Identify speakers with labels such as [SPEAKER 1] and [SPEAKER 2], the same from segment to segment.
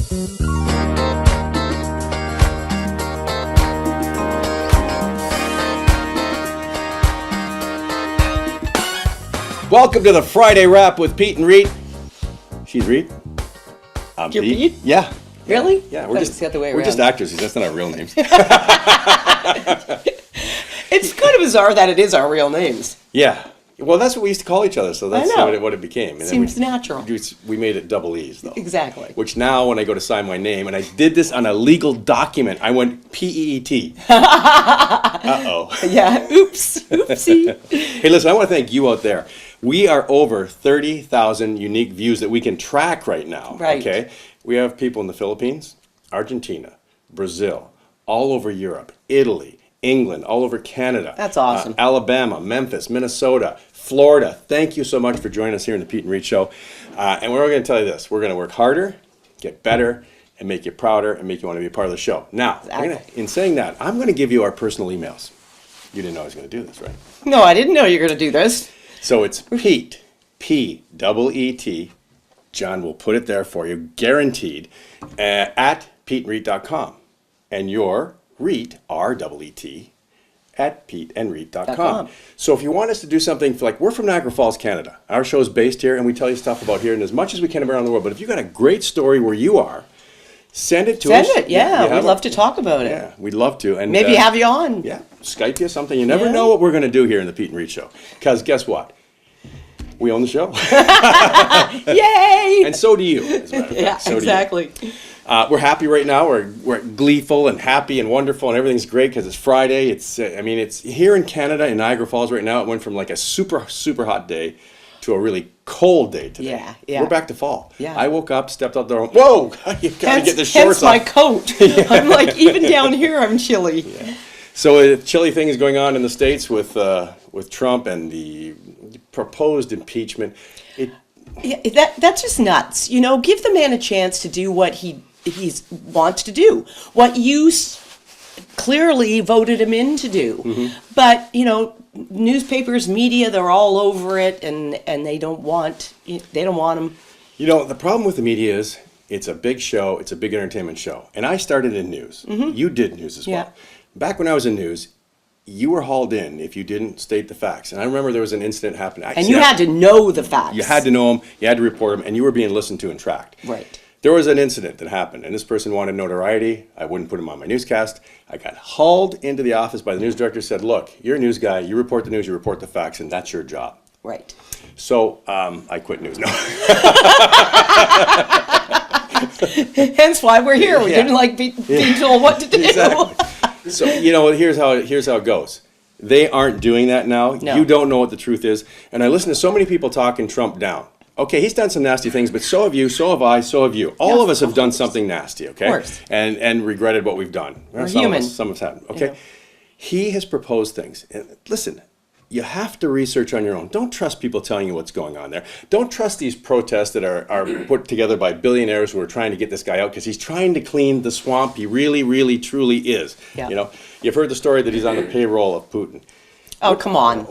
[SPEAKER 1] Welcome to the Friday Wrap with Peet and Reet. She's Reet. I'm
[SPEAKER 2] You're
[SPEAKER 1] Pete.
[SPEAKER 2] Pete?
[SPEAKER 1] Yeah.
[SPEAKER 2] Really?
[SPEAKER 1] Yeah,
[SPEAKER 2] we're just the other way around.
[SPEAKER 1] We're just actors. That's not our real names.
[SPEAKER 2] It's kind of bizarre that it is our real names.
[SPEAKER 1] Yeah. Well, that's what we used to call each other, so that's what it became. And
[SPEAKER 2] seems natural.
[SPEAKER 1] We made it double E's, though.
[SPEAKER 2] Exactly.
[SPEAKER 1] Which now, when I go to sign my name, and I did this on a legal document, I went P-E-E-T. Uh-oh.
[SPEAKER 2] Yeah, oops. Oopsie.
[SPEAKER 1] Hey, listen, I want to thank you out there. We are over 30,000 unique views that we can track right now.
[SPEAKER 2] Right.
[SPEAKER 1] Okay? We have people in the Philippines, Argentina, Brazil, all over Europe, Italy, England, all over Canada.
[SPEAKER 2] That's awesome.
[SPEAKER 1] Alabama, Memphis, Minnesota, Florida. Thank you so much for joining us here in the Peet and Reet Show. And we're going to tell you this. We're going to work harder, get better, and make you prouder and make you want to be a part of the show. Now, in saying that, I'm going to give you our personal emails. You didn't know I was going to do this, right?
[SPEAKER 2] No, I didn't know you were going to do this.
[SPEAKER 1] So it's Peet, P-E-E-T, John will put it there for you, guaranteed, at peetreet.com. And your Reet, R-E-E-T, at peetandreet.com. So if you want us to do something, like we're from Niagara Falls, Canada. Our show is based here, and we tell you stuff about here and as much as we can around the world. But if you've got a great story where you are, send it to us.
[SPEAKER 2] Send it, yeah. We'd love to talk about it.
[SPEAKER 1] Yeah, we'd love to. And
[SPEAKER 2] maybe have you on.
[SPEAKER 1] Yeah, Skype you something. You never know what we're going to do here in the Peet and Reet Show. Because guess what? We own the show.
[SPEAKER 2] Yay!
[SPEAKER 1] And so do you, as a matter of fact.
[SPEAKER 2] Yeah,
[SPEAKER 1] So
[SPEAKER 2] exactly.
[SPEAKER 1] we're happy right now. We're gleeful and happy and wonderful, and everything's great because it's Friday. It's here in Canada, in Niagara Falls right now. It went from like a super, super hot day to a really cold day today.
[SPEAKER 2] Yeah, yeah.
[SPEAKER 1] We're back to fall.
[SPEAKER 2] Yeah.
[SPEAKER 1] I woke up, stepped out the door. Whoa! You gotta get the shorts
[SPEAKER 2] hence my
[SPEAKER 1] off.
[SPEAKER 2] coat. I'm like, even down here, I'm chilly.
[SPEAKER 1] Yeah. So a chilly thing is going on in the States with Trump and the proposed impeachment.
[SPEAKER 2] That's just nuts. You know, give the man a chance to do what he wants to do. What you clearly voted him in to do. Mm-hmm. But, you know, newspapers, media, they're all over it, and they don't want him.
[SPEAKER 1] You know, the problem with the media is it's a big show, it's a big entertainment show. And I started in news. Mm-hmm. You did news as well. Back when I was in news, you were hauled in if you didn't state the facts. And I remember there was an incident happening.
[SPEAKER 2] And you had to know the facts.
[SPEAKER 1] You had to know them, you had to report them, and you were being listened to and tracked.
[SPEAKER 2] Right.
[SPEAKER 1] There was an incident that happened, and this person wanted notoriety. I wouldn't put him on my newscast. I got hauled into the office by the news director, said, look, you're a news guy, you report the news, you report the facts, and that's your job.
[SPEAKER 2] Right.
[SPEAKER 1] So I quit news. No.
[SPEAKER 2] Hence why we're here. We didn't like being told what to do.
[SPEAKER 1] Exactly. So, you know, here's how it goes. They aren't doing that now.
[SPEAKER 2] No.
[SPEAKER 1] You don't know what the truth is. And I listen to so many people talking Trump down. Okay, he's done some nasty things, but so have you, so have I, so have you. All of us have done something nasty, okay?
[SPEAKER 2] Of course.
[SPEAKER 1] And regretted what we've done.
[SPEAKER 2] We're human.
[SPEAKER 1] Some of us haven't, okay?
[SPEAKER 2] Yeah.
[SPEAKER 1] He has proposed things. And listen, you have to research on your own. Don't trust people telling you what's going on there. Don't trust these protests that are put together by billionaires who are trying to get this guy out because he's trying to clean the swamp. He really, really, truly is.
[SPEAKER 2] Yeah.
[SPEAKER 1] You know, you've heard the story that he's on the payroll of Putin.
[SPEAKER 2] Oh, come on.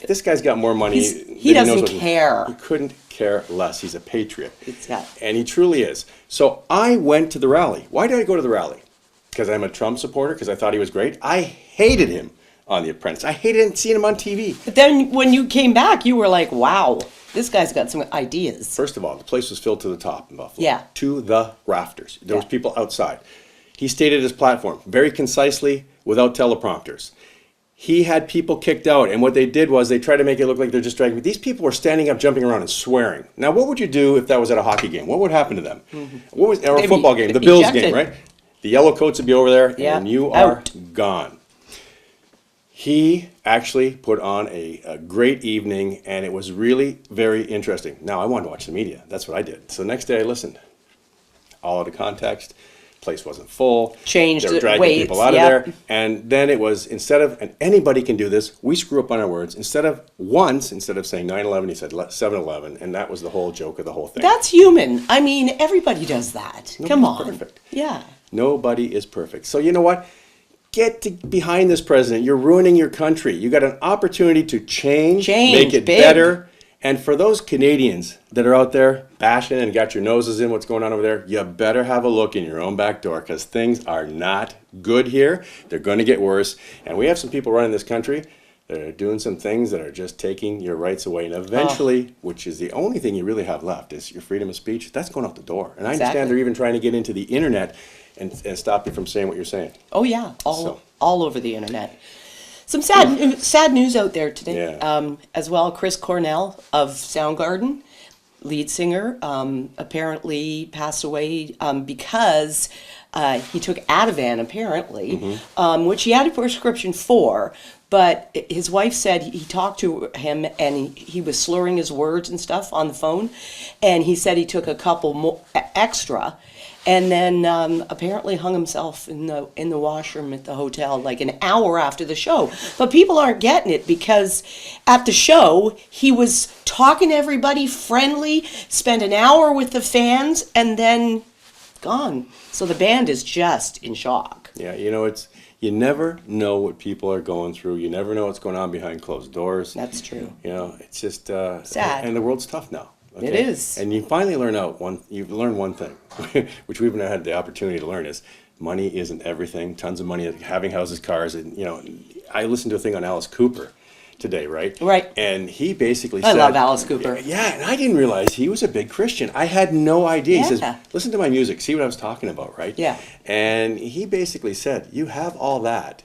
[SPEAKER 1] This guy's got more money.
[SPEAKER 2] He doesn't care.
[SPEAKER 1] He couldn't care less. He's a patriot.
[SPEAKER 2] Yeah.
[SPEAKER 1] And he truly is. So I went to the rally. Why did I go to the rally? Because I'm a Trump supporter, because I thought he was great. I hated him on The Apprentice. I hated seeing him on TV.
[SPEAKER 2] But then when you came back, you were like, wow, this guy's got some ideas.
[SPEAKER 1] First of all, the place was filled to the top in Buffalo.
[SPEAKER 2] Yeah.
[SPEAKER 1] To the rafters. There was people outside. He stated his platform very concisely, without teleprompters. He had people kicked out, and what they did was they tried to make it look like they're just dragging me. These people were standing up, jumping around, and swearing. Now, what would you do if that was at a hockey game? What would happen to them? Mm-hmm. Or a football game, the Bills game, right? The yellow coats would be over there, and you are gone. He actually put on a great evening, and it was really very interesting. Now, I wanted to watch the media. That's what I did. So the next day I listened. All out of context. Place wasn't full.
[SPEAKER 2] Changed
[SPEAKER 1] They were dragging people out of there. And then it was, and anybody can do this, we screw up on our words. Instead of saying 9/11, he said 7/11, and that was the whole joke of the whole thing.
[SPEAKER 2] That's human. I mean, everybody does that. Come on.
[SPEAKER 1] Perfect.
[SPEAKER 2] Yeah.
[SPEAKER 1] Nobody is perfect. So you know what? Get behind this president. You're ruining your country. You got an opportunity to change, make it
[SPEAKER 2] big.
[SPEAKER 1] better, And for those Canadians that are out there bashing and got your noses in what's going on over there, you better have a look in your own back door, because things are not good here. They're going to get worse. And we have some people running this country that are doing some things that are just taking your rights away. And eventually, which is the only thing you really have left, is your freedom of speech. That's going out the door. And I understand they're even trying to get into the internet and stop you from saying what you're saying.
[SPEAKER 2] Oh, yeah. All over the internet. Some sad news out there today, as well. Chris Cornell of Soundgarden, lead singer, apparently passed away because he took Ativan, apparently, which he had a prescription for. But his wife said he talked to him and he was slurring his words and stuff on the phone. And he said he took a couple more extra. And then apparently hung himself in the washroom at the hotel like an hour after the show. But people aren't getting it, because at the show he was talking to everybody, friendly, spent an hour with the fans, and then gone. So the band is just in shock.
[SPEAKER 1] Yeah, you never know what people are going through. You never know what's going on behind closed doors.
[SPEAKER 2] That's true.
[SPEAKER 1] It's just
[SPEAKER 2] sad.
[SPEAKER 1] And the world's tough now. Okay?
[SPEAKER 2] It is.
[SPEAKER 1] And you finally learn one thing, which we've not had the opportunity to learn, is money isn't everything. Tons of money, having houses, cars, and I listened to a thing on Alice Cooper today, right?
[SPEAKER 2] Right.
[SPEAKER 1] And he basically said,
[SPEAKER 2] I love Alice Cooper.
[SPEAKER 1] Yeah, and I didn't realize he was a big Christian. I had no idea. He says, listen to my music, see what I was talking about, right?
[SPEAKER 2] Yeah.
[SPEAKER 1] And he basically said, you have all that,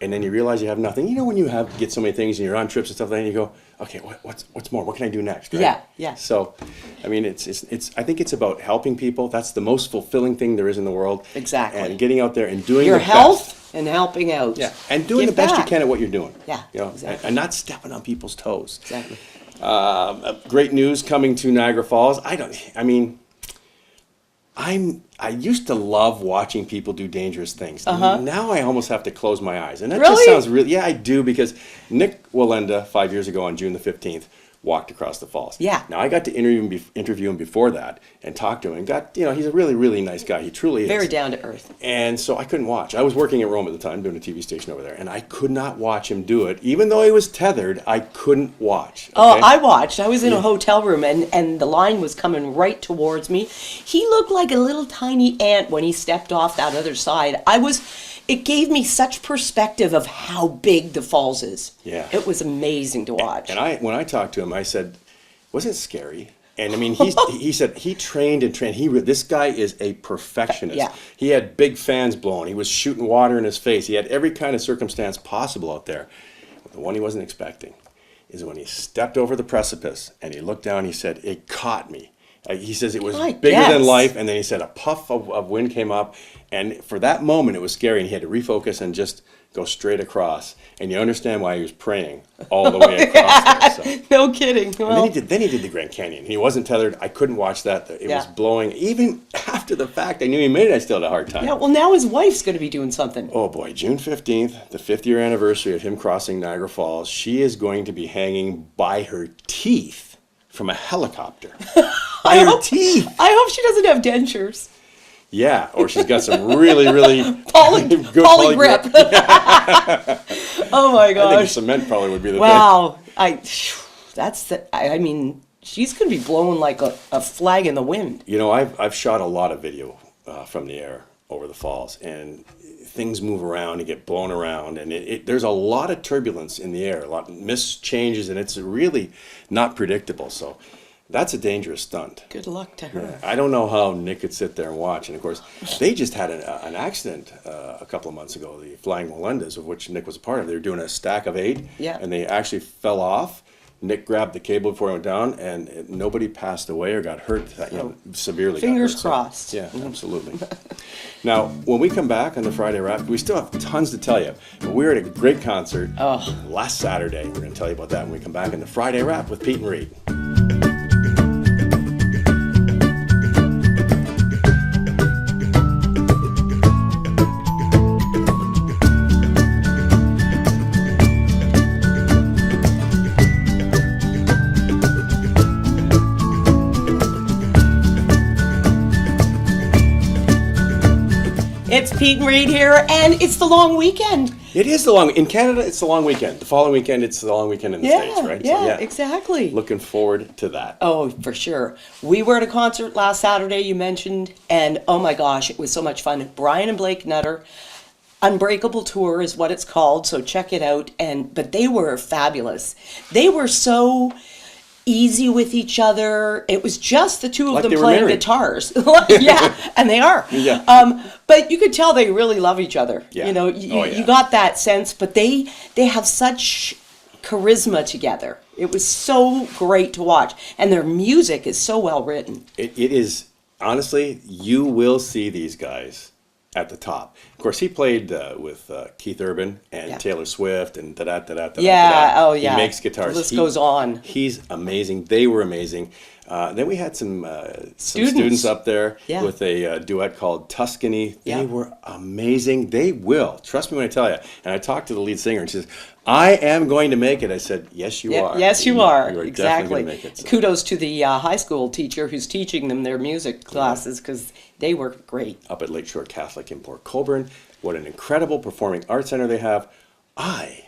[SPEAKER 1] and then you realize you have nothing. When you get so many things and you're on trips and stuff like that, and you go, okay, what's more? What can I do next? Right?
[SPEAKER 2] Yeah.
[SPEAKER 1] So, I mean, it's I think it's about helping people. That's the most fulfilling thing there is in the world.
[SPEAKER 2] Exactly.
[SPEAKER 1] And getting out there and doing
[SPEAKER 2] your
[SPEAKER 1] the
[SPEAKER 2] health
[SPEAKER 1] best.
[SPEAKER 2] and helping out.
[SPEAKER 1] Yeah, and doing the best you can at what you're doing.
[SPEAKER 2] Yeah, exactly.
[SPEAKER 1] And not stepping on people's toes.
[SPEAKER 2] Exactly.
[SPEAKER 1] Great news coming to Niagara Falls. I used to love watching people do dangerous things. Now I almost have to close my eyes. And that just sounds really, I do, because Nick Wallenda, 5 years ago on June the 15th, walked across the falls.
[SPEAKER 2] Yeah.
[SPEAKER 1] Now I got to interview him before that and talk to him. And he's a really, really nice guy. He truly is.
[SPEAKER 2] Very down to earth.
[SPEAKER 1] And so I couldn't watch. I was working at Rome at the time, doing a TV station over there, and I could not watch him do it. Even though he was tethered, I couldn't watch. Okay?
[SPEAKER 2] Oh, I watched. I was in a hotel room, and the line was coming right towards me. He looked like a little tiny ant when he stepped off that other side. It gave me such perspective of how big the falls is.
[SPEAKER 1] Yeah.
[SPEAKER 2] It was amazing to watch.
[SPEAKER 1] And when I talked to him, I said, was it scary? And I mean, he said he trained. This guy is a perfectionist.
[SPEAKER 2] Yeah.
[SPEAKER 1] He had big fans blowing. He was shooting water in his face. He had every kind of circumstance possible out there. But the one he wasn't expecting is when he stepped over the precipice and he looked down, he said, it caught me. He says it was bigger than life, and then he said a puff of wind came up, and for that moment it was scary, and he had to refocus and just go straight across. And you understand why he was praying all the way across there. So.
[SPEAKER 2] No kidding. Well,
[SPEAKER 1] And then he did the Grand Canyon. He wasn't tethered. I couldn't watch that. It was blowing. Even after the fact, I knew he made it. I still had a hard time.
[SPEAKER 2] Yeah, well, now his wife's going to be doing something.
[SPEAKER 1] Oh boy, June 15th, the 5th year anniversary of him crossing Niagara Falls. She is going to be hanging by her teeth from a helicopter. By her teeth.
[SPEAKER 2] I hope she doesn't have dentures.
[SPEAKER 1] Yeah, or she's got some really, really
[SPEAKER 2] poly grip. Oh my gosh.
[SPEAKER 1] I think cement probably would be the thing.
[SPEAKER 2] Wow. I mean, she's going to be blowing like a flag in the wind.
[SPEAKER 1] I've shot a lot of video from the air over the falls, and things move around and get blown around, and there's a lot of turbulence in the air, a lot of mist changes, and it's really not predictable. So that's a dangerous stunt.
[SPEAKER 2] Good luck to her.
[SPEAKER 1] Yeah, I don't know how Nick could sit there and watch. And of course, they just had an accident a couple of months ago, the Flying Wallendas, of which Nick was a part of. They were doing a stack of 8, and they actually fell off. Nick grabbed the cable before it went down, and nobody passed away or got hurt severely.
[SPEAKER 2] Fingers crossed.
[SPEAKER 1] Yeah, absolutely. Now, when we come back on the Friday Wrap, we still have tons to tell you. But we were at a great concert last Saturday. We're going to tell you about that when we come back on the Friday Wrap with Peet Reet.
[SPEAKER 2] It's Peet and Reet here, and it's the long weekend.
[SPEAKER 1] It is in Canada, it's the long weekend. The following weekend, it's the long weekend in the States, right?
[SPEAKER 2] Yeah, exactly.
[SPEAKER 1] Looking forward to that.
[SPEAKER 2] Oh, for sure. We were at a concert last Saturday, you mentioned, and oh my gosh, it was so much fun. Brian and Blake Nutter, Unbreakable Tour is what it's called, so check it out. But they were fabulous. They were so easy with each other. It was just the two of them playing guitars. Yeah, and they are.
[SPEAKER 1] Yeah.
[SPEAKER 2] But you could tell they really love each other.
[SPEAKER 1] Yeah.
[SPEAKER 2] You know, you got that sense, but they have such charisma together. It was so great to watch. And their music is so well written.
[SPEAKER 1] It is, honestly, you will see these guys at the top. Of course, he played with Keith Urban and Taylor Swift and da-da-da-da-da-da.
[SPEAKER 2] Yeah, oh yeah.
[SPEAKER 1] He makes guitars.
[SPEAKER 2] The list goes on.
[SPEAKER 1] He's amazing. They were amazing. Then we had some students up there with a duet called Tuscany. They were amazing. They will. Trust me when I tell you. And I talked to the lead singer and she says, I am going to make it. I said, yes, you are.
[SPEAKER 2] Yes, you are.
[SPEAKER 1] You are
[SPEAKER 2] exactly.
[SPEAKER 1] definitely going to make it. So.
[SPEAKER 2] Kudos to the high school teacher who's teaching them their music classes because they were great.
[SPEAKER 1] Up at Lakeshore Catholic in Port Colborne. What an incredible performing arts center they have. I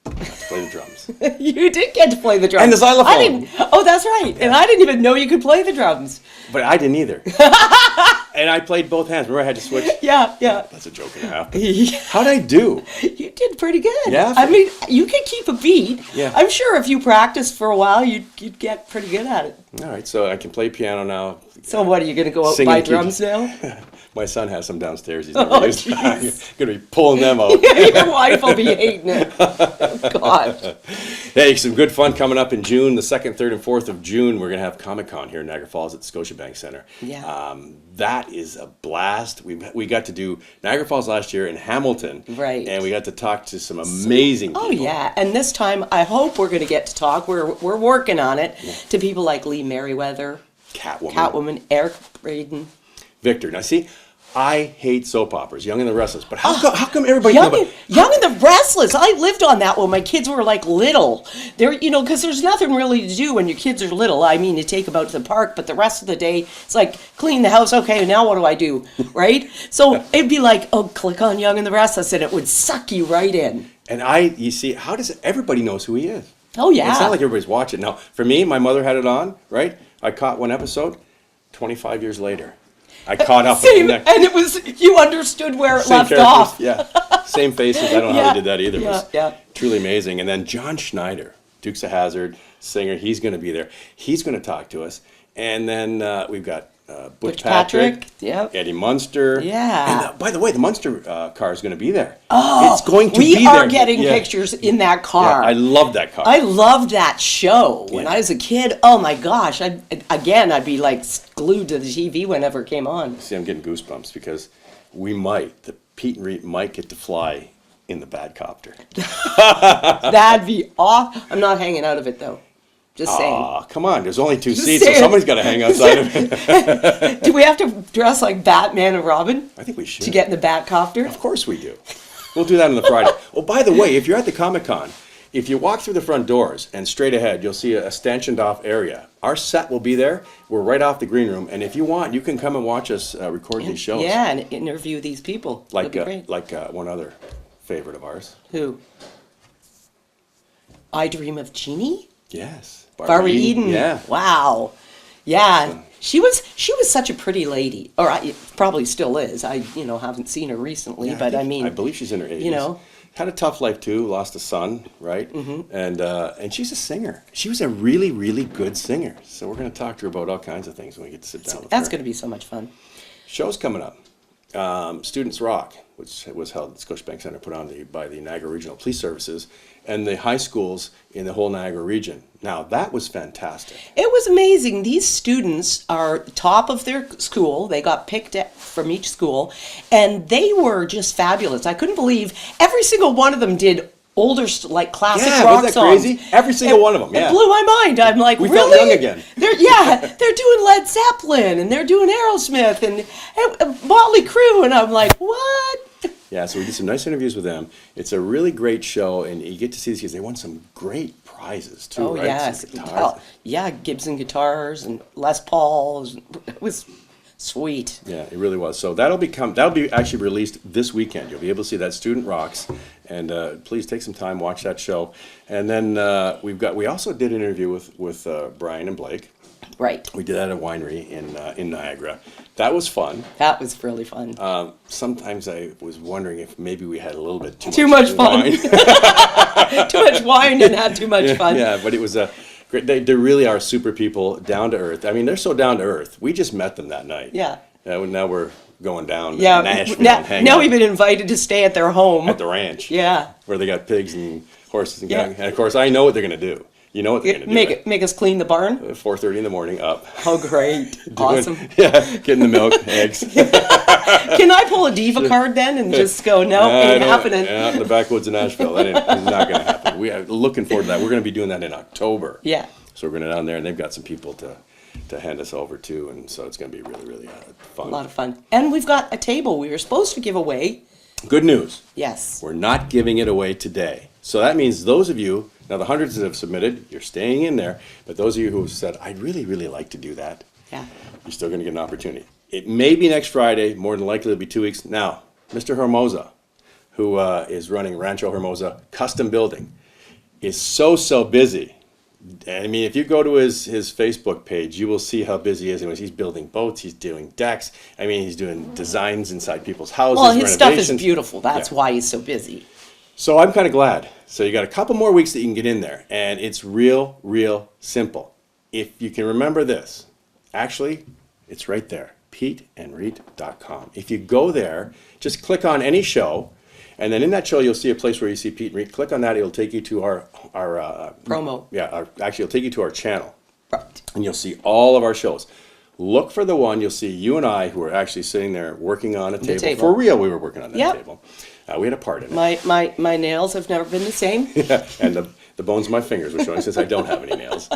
[SPEAKER 1] got to play the drums.
[SPEAKER 2] You did get to play the drums.
[SPEAKER 1] And the xylophone.
[SPEAKER 2] Oh, that's right. Yeah. And I didn't even know you could play the drums.
[SPEAKER 1] But I didn't either. And I played both hands. Remember I had to switch?
[SPEAKER 2] Yeah.
[SPEAKER 1] That's a joke and a half. How'd I do?
[SPEAKER 2] You did pretty good.
[SPEAKER 1] Yeah?
[SPEAKER 2] I mean, you could keep a beat.
[SPEAKER 1] Yeah.
[SPEAKER 2] I'm sure if you practiced for a while, you'd get pretty good at it.
[SPEAKER 1] All right, so I can play piano now.
[SPEAKER 2] So what, are you going to go out and buy drums now?
[SPEAKER 1] My son has some downstairs. He's never used. I'm going to be pulling them out.
[SPEAKER 2] Your wife will be hating it. Oh, God.
[SPEAKER 1] Hey, some good fun coming up in June. The 2nd, 3rd, and 4th of June, we're going to have Comic Con here in Niagara Falls at the Scotiabank Center.
[SPEAKER 2] Yeah.
[SPEAKER 1] That is a blast. We got to do Niagara Falls last year in Hamilton.
[SPEAKER 2] Right.
[SPEAKER 1] And we got to talk to some amazing people.
[SPEAKER 2] Oh, yeah. And this time, I hope we're going to get to talk. We're working on it to people like Lee Merriweather. Catwoman, Eric Braeden.
[SPEAKER 1] Victor. Now, see, I hate soap operas, Young and the Restless. But how come everybody knows about
[SPEAKER 2] Young and the Restless? I lived on that when my kids were like little. Because there's nothing really to do when your kids are little. I mean, you take them out to the park, but the rest of the day, it's like clean the house. Okay, now what do I do? Right? So it'd be like, oh, click on Young and the Restless, and it would suck you right in.
[SPEAKER 1] And you see, how does everybody knows who he is?
[SPEAKER 2] Oh, yeah.
[SPEAKER 1] It's not like everybody's watching. Now, for me, my mother had it on, right? I caught one episode. 25 years later, I caught up.
[SPEAKER 2] Same, and it was, you understood where it left off.
[SPEAKER 1] Yeah, same faces. I don't know how they did that either. It was truly amazing. And then John Schneider, Dukes of Hazzard, singer, he's going to be there. He's going to talk to us. And then we've got Butch Patrick, Eddie Munster.
[SPEAKER 2] Yeah.
[SPEAKER 1] And by the way, the Munster car is going to be there.
[SPEAKER 2] Oh,
[SPEAKER 1] it's going to be there.
[SPEAKER 2] We are getting pictures in that car.
[SPEAKER 1] Yeah, I love that car.
[SPEAKER 2] I loved that show when I was a kid. Oh my gosh! I'd be like glued to the TV whenever it came on.
[SPEAKER 1] See, I'm getting goosebumps because the Peet Reet might get to fly in the bad copter.
[SPEAKER 2] That'd be awesome. I'm not hanging out of it though. Just saying.
[SPEAKER 1] Aw, come on. There's only 2 seats, so somebody's got to hang outside of it.
[SPEAKER 2] Do we have to dress like Batman and Robin?
[SPEAKER 1] I think we should.
[SPEAKER 2] To get in the Batcopter?
[SPEAKER 1] Of course we do. We'll do that on the Friday. Oh, by the way, if you're at the Comic Con, if you walk through the front doors and straight ahead, you'll see a stanchioned off area. Our set will be there. We're right off the green room. And if you want, you can come and watch us record these shows.
[SPEAKER 2] Yeah, and interview these people.
[SPEAKER 1] Like one other favorite of ours.
[SPEAKER 2] Who? I Dream of Jeannie?
[SPEAKER 1] Yes.
[SPEAKER 2] Barbara Eden.
[SPEAKER 1] Yeah.
[SPEAKER 2] Wow. Yeah. She was such a pretty lady, or probably still is. I haven't seen her recently, but I
[SPEAKER 1] believe she's in her 80s. Had a tough life too. Lost a son, right? Mm-hmm. And she's a singer. She was a really, really good singer. So we're going to talk to her about all kinds of things when we get to sit down with her.
[SPEAKER 2] That's going to be so much fun.
[SPEAKER 1] Shows coming up. Students Rock, which was held at the Scotiabank Center, put on by the Niagara Regional Police Services and the high schools in the whole Niagara region. Now, that was fantastic.
[SPEAKER 2] It was amazing. These students are top of their school. They got picked from each school, and they were just fabulous. I couldn't believe every single one of them did older, like classic rock
[SPEAKER 1] wasn't that
[SPEAKER 2] songs.
[SPEAKER 1] Crazy? Every single one of them. Yeah.
[SPEAKER 2] It blew my mind. I'm like,
[SPEAKER 1] we
[SPEAKER 2] really?
[SPEAKER 1] felt young again.
[SPEAKER 2] They're doing Led Zeppelin and they're doing Aerosmith and Motley Crue, and I'm like, what?
[SPEAKER 1] Yeah, so we did some nice interviews with them. It's a really great show, and you get to see these kids. They won some great prizes too, right?
[SPEAKER 2] Yes. Yeah, Gibson guitars and Les Pauls. It was Sweet.
[SPEAKER 1] Yeah, it really was. So that'll be actually released this weekend. You'll be able to see that. Student Rocks, and please take some time, watch that show. And then we also did an interview with Brian and Blake.
[SPEAKER 2] Right.
[SPEAKER 1] We did that at a winery in Niagara. That was fun.
[SPEAKER 2] That was really fun.
[SPEAKER 1] Sometimes I was wondering if maybe we had a little bit
[SPEAKER 2] Too much fun.
[SPEAKER 1] wine.
[SPEAKER 2] Too much wine and had too much fun.
[SPEAKER 1] Yeah, but it was a great. They really are super people, down to earth. I mean, they're so down to earth. We just met them that night.
[SPEAKER 2] Yeah.
[SPEAKER 1] Now we're going down to
[SPEAKER 2] Yeah.
[SPEAKER 1] Nashville and hanging
[SPEAKER 2] Now
[SPEAKER 1] out
[SPEAKER 2] we've been invited to stay at their home.
[SPEAKER 1] at the ranch.
[SPEAKER 2] Yeah.
[SPEAKER 1] Where they got pigs and horses and
[SPEAKER 2] Yeah.
[SPEAKER 1] and of course I know what they're gonna do. You know what they're gonna do.
[SPEAKER 2] Make us clean the barn.
[SPEAKER 1] 4:30 in the morning up.
[SPEAKER 2] Oh, great. Awesome.
[SPEAKER 1] Yeah, getting the milk, eggs.
[SPEAKER 2] Can I pull a diva card then and just go, no, ain't happening?
[SPEAKER 1] Out in the backwoods of Nashville. That is not going to happen. We are looking forward to that. We're going to be doing that in October.
[SPEAKER 2] Yeah.
[SPEAKER 1] So we're going to down there, and they've got some people to hand us over to, and so it's going to be really, really fun.
[SPEAKER 2] A lot of fun. And we've got a table we were supposed to give away.
[SPEAKER 1] Good news.
[SPEAKER 2] Yes.
[SPEAKER 1] We're not giving it away today. So that means those of you, now the hundreds that have submitted, you're staying in there, but those of you who have said, I'd really, really like to do that,
[SPEAKER 2] Yeah.
[SPEAKER 1] you're still going to get an opportunity. It may be next Friday, more than likely it'll be 2 weeks. Now, Mr. Hermosa, who is running Rancho Hermosa Custom Building, is so busy. I mean, if you go to his Facebook page, you will see how busy he is. He's building boats, he's doing decks. I mean, he's doing designs inside people's houses,
[SPEAKER 2] Well, his stuff is
[SPEAKER 1] renovations.
[SPEAKER 2] beautiful. That's
[SPEAKER 1] Yeah.
[SPEAKER 2] why he's so busy.
[SPEAKER 1] So I'm kind of glad. So you got a couple more weeks that you can get in there, and it's real simple. If you can remember this, actually, it's right there, peetandreet.com. If you go there, just click on any show, and then in that show you'll see a place where you see Peet Reet. Click on that; it'll take you to our
[SPEAKER 2] Promo.
[SPEAKER 1] Yeah, actually, it'll take you to our channel,
[SPEAKER 2] Right.
[SPEAKER 1] and you'll see all of our shows. Look for the one you'll see you and I, who are actually sitting there working on a table.
[SPEAKER 2] table.
[SPEAKER 1] For real. We were working on that
[SPEAKER 2] Yep.
[SPEAKER 1] table. We had a part in it.
[SPEAKER 2] My nails have never been the same.
[SPEAKER 1] And the bones of my fingers were showing since I don't have any nails.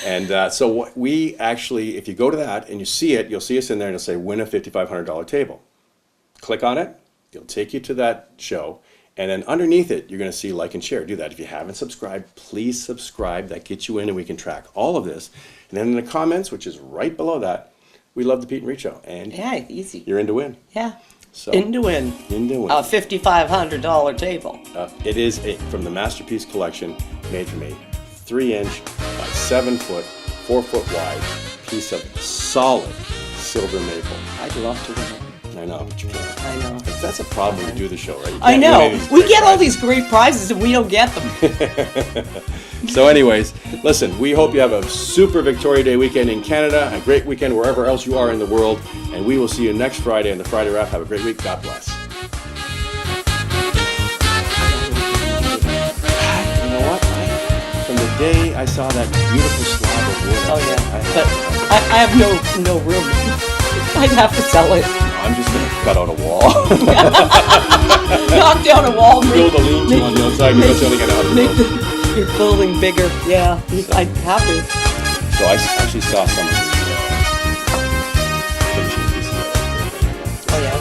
[SPEAKER 1] And so what we actually, if you go to that and you see it, you'll see us in there and it'll say win a $5,500 table. Click on it, it'll take you to that show, and then underneath it, you're going to see like and share. Do that. If you haven't subscribed, please subscribe. That gets you in and we can track all of this. And then in the comments, which is right below that, we love the Peet and Reet Show. And
[SPEAKER 2] Yeah, easy.
[SPEAKER 1] you're in to win.
[SPEAKER 2] Yeah.
[SPEAKER 1] So,
[SPEAKER 2] In to win.
[SPEAKER 1] In to win.
[SPEAKER 2] A $5,500 table.
[SPEAKER 1] It is from the Masterpiece Collection, made from a 3-inch by 7-foot, 4-foot wide piece of solid silver maple.
[SPEAKER 2] I'd love to win it.
[SPEAKER 1] I know, but you can't.
[SPEAKER 2] I know.
[SPEAKER 1] That's a problem when you do the show, right? You
[SPEAKER 2] I
[SPEAKER 1] can't win any
[SPEAKER 2] know.
[SPEAKER 1] of these
[SPEAKER 2] We
[SPEAKER 1] great
[SPEAKER 2] get all
[SPEAKER 1] prizes.
[SPEAKER 2] these great prizes and we don't get them.
[SPEAKER 1] So anyways, listen, we hope you have a super Victoria Day weekend in Canada, a great weekend wherever else you are in the world, and we will see you next Friday on the Friday Wrap. Have a great week. God bless. You know what? From the day I saw that beautiful slab of wood,
[SPEAKER 2] Oh yeah. But I have no room. I'd have to sell it.
[SPEAKER 1] I'm just going to cut out a wall.
[SPEAKER 2] Knock down a wall.
[SPEAKER 1] Build a lean-to on the outside because that's the only kind of
[SPEAKER 2] Make
[SPEAKER 1] house.
[SPEAKER 2] your building bigger. Yeah, I'd have to.
[SPEAKER 1] So I actually saw some of these finishing pieces of it.
[SPEAKER 2] Oh yeah.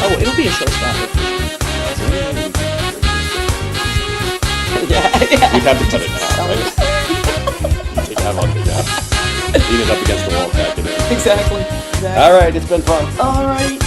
[SPEAKER 2] Oh, it'll be a showstopper. Yeah.
[SPEAKER 1] We'd have to cut it in half, right? Take half off, yeah. Lean it up against the wall, back it in.
[SPEAKER 2] Exactly.
[SPEAKER 1] All right, it's been fun.
[SPEAKER 2] All right.